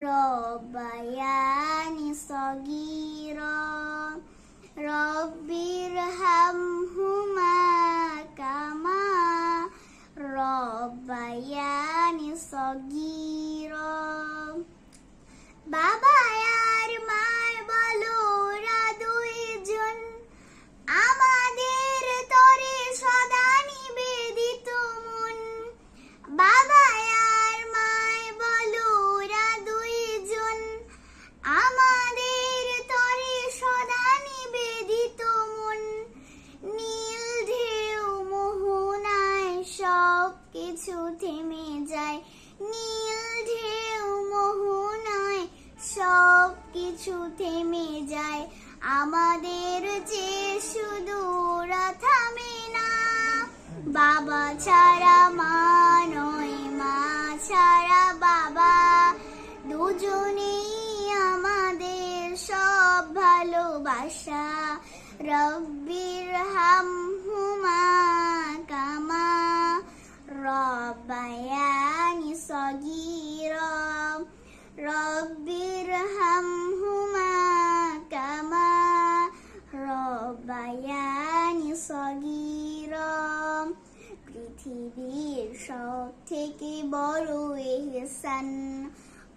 ربياني صغيرا رب ارحمهما كما ربياني صغيرا বাবা আর মার বলো ওরা দুইজন আমাদের তরে সদা নিবেদিত মন বাবা আর মায় বলো ওরা দুইজন আমাদের তরে সদা নিবেদিত মন নীল ঢেউ মোহনায় সব কিছু থেমে যায় নীল ঢেউ মোহনায় সব কিছু থেমে যায় আমাদের যে শুধু ওরা থামে না বাবা ছাড়া মা নয় মা ছাড়া বাবা দুজনেই আমাদের সব ভালোবাসা রব্বির হামহুমা কামা রব্বায়ানি সগীরা রব্বির হামহুমা কামা রব্বায়ানি সগীরা পৃথিবীর সব থেকে বড় ইহসান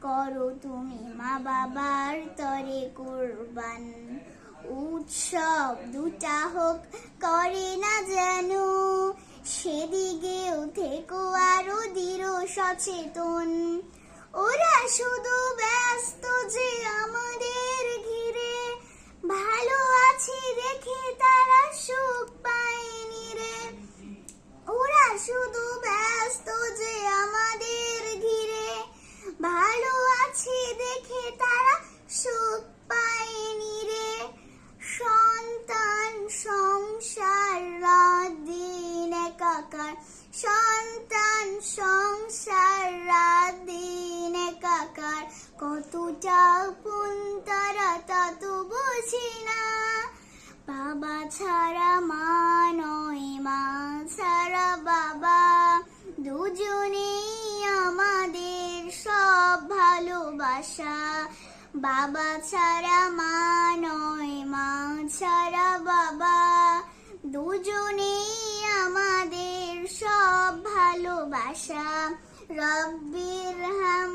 করো তুমি মা বাবার তরে কুরবান উৎসব দুটা হোক করে না যেন সেদিকেও থেকো আরো দৃঢ় সচেতন ওরা শুধু ব্যস্ত যে আমাদের ঘিরে ভালো আছি দেখে তারা সুখ পায়নি রে ওরা শুধু ব্যস্ত যে আমাদের ঘিরে ভালো আছি দেখে তারা সুখ পায়নি রে সন্তান সংসার রাত দিন একাকার সন্তান সংসার রাত দিন একাকার কতটা আপন তারা তা তো বুঝি না বাবা ছাড়া মা নয় মা ছাড়া বাবা দুজনেই আমাদের সব ভালোবাসা বাবা ছাড়া মা নয় মা ছাড়া বাবা দুজনেই আমাদের সব ভালোবাসা রব্বির হাম